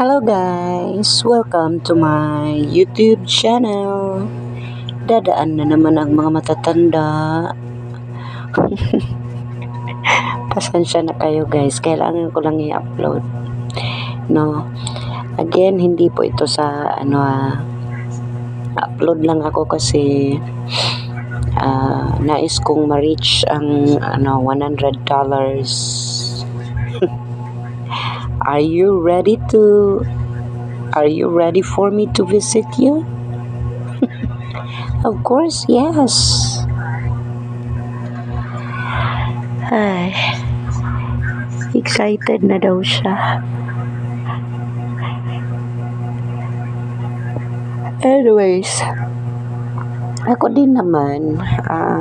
Hello guys! Welcome to my YouTube channel. Dadaan na naman ang mga matatanda. Pasensya na kayo guys. Kailangan ko lang i-upload. No. Again, hindi po ito sa upload lang ako kasi nais kong ma-reach ang $100. Are you ready for me to visit you? Of course, yes. Ay, excited na daw siya. Anyways, ako din naman,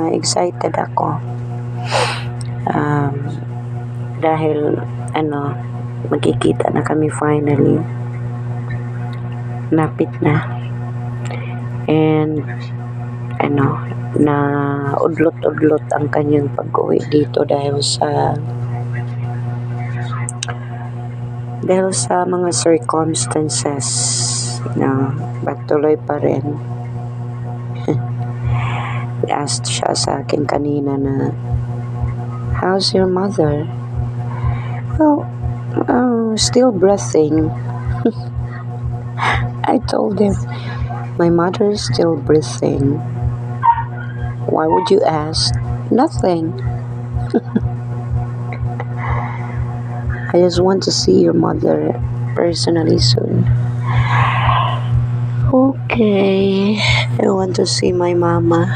excited ako. Dahil, magkikita na kami finally. Napit na. And, na udlot-udlot ang kanyang pag-uwi dito dahil sa mga circumstances na tuloy pa rin. Asked siya sa akin kanina na, how's your mother? Well, still breathing. I told him, my mother is still breathing. Why would you ask? Nothing. I just want to see your mother personally soon. Okay. I want to see my mama.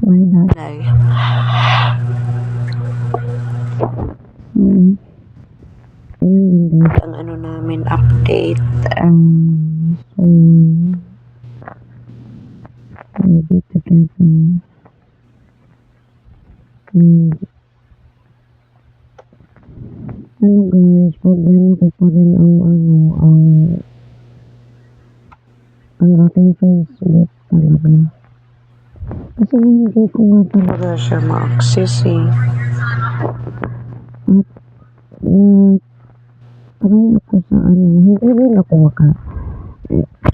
Why not? Ayun lang guys. Ang namin update. So, we'll be together. And, guys, problema ko pa rin ang ating Facebook talaga. Kasi hindi ko nga talaga Siya ma-access eh. try ako sa hindi rin ako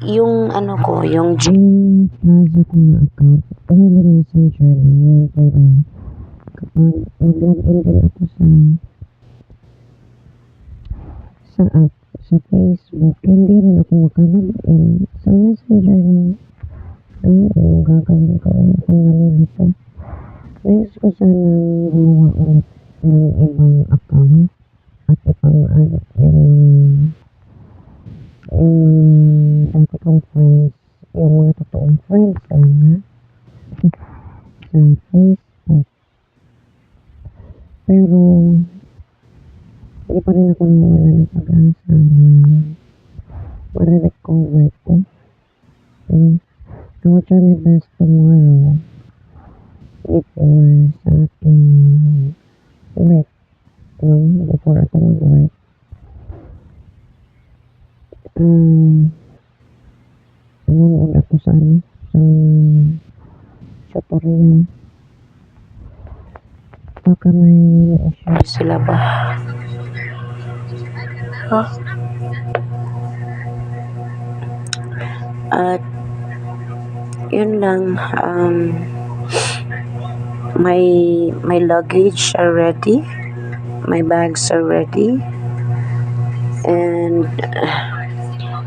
Yung yung Gmail Plaza ko na account. Only Messenger lang yan. Pero kapag mag-login din ako sa app, sa Facebook, hindi rin ako makalogin. Sa Messenger lang. Ano gagawin ko? Kung nalilito. Nais ko sana gumawa ulit ng ibang account at ipang-add yung dati kong friends, yung mga totoong friends lang sa Facebook. Pero hindi pa rin ako nawala ng pag-asa na ma-recover ko. I will try my best tomorrow before sa aking work. Before ako mag-work. Nanonood ako sa tutorial. Baka may issue sila ba? Huh? At yun lang, my luggage are ready, my bags are ready, and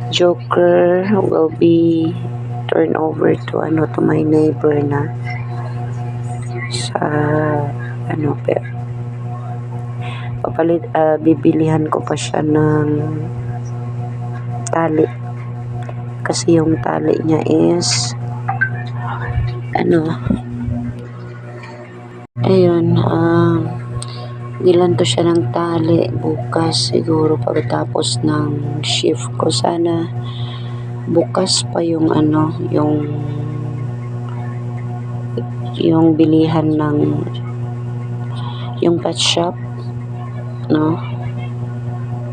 Joker will be turned over to my neighbor na sa bibilihan ko pa siya ng tali kasi yung tali niya is nilanto siya ng tali bukas siguro pagkatapos ng shift ko. Sana bukas pa yung bilihan ng yung pet shop,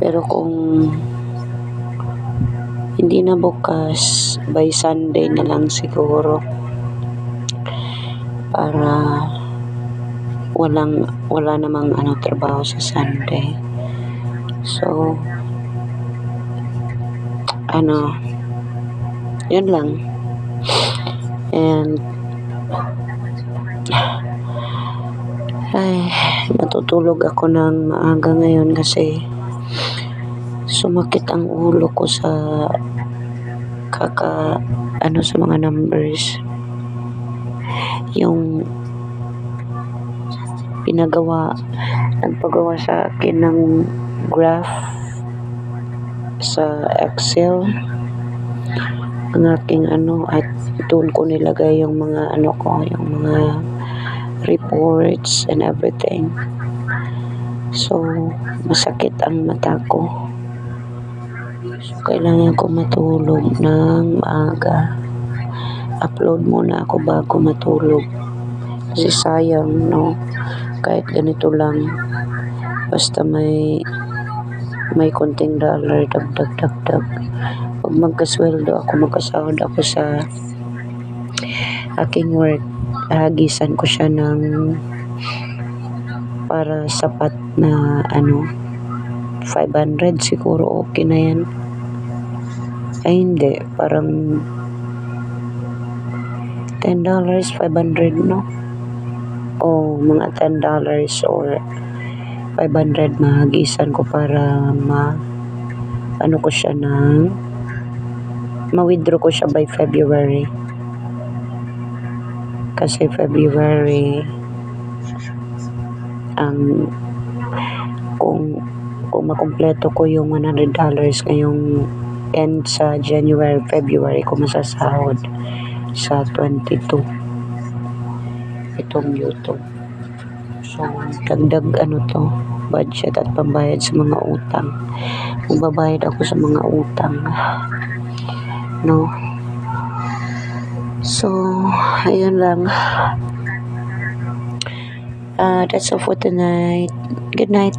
pero kung hindi na bukas, by Sunday na lang siguro para wala namang trabaho sa Sunday. So yun lang. And ay, matutulog ako ng maaga ngayon kasi sumakit ang ulo ko sa sa mga numbers. Yung nagpagawa sa akin ng graph sa Excel ang aking at doon ko nilagay yung mga yung mga reports and everything. So, masakit ang mata ko. So, kailangan ko matulog ng maaga. Upload muna ako bago matulog. Kasi sayang, no? Kahit ganito lang. Basta may konting dollar, dagdag. Pag magkasweldo ako, magkasahod ako sa aking work, hagisan ko siya ng para sapat na 500 siguro okay na yan. Ay hindi, parang $10, 500, no? O mga $10 or 500 mahagisan ko para ko siya ma-withdraw ko siya by February. Kasi February kung makumpleto ko yung $100 ngayong end sa January, February ko masasahod sa 22 itong YouTube. So, dagdag budget at pambayad sa mga utang. Magbabayad ako sa mga utang, no? So, ayun lang. That's all for tonight. Good night.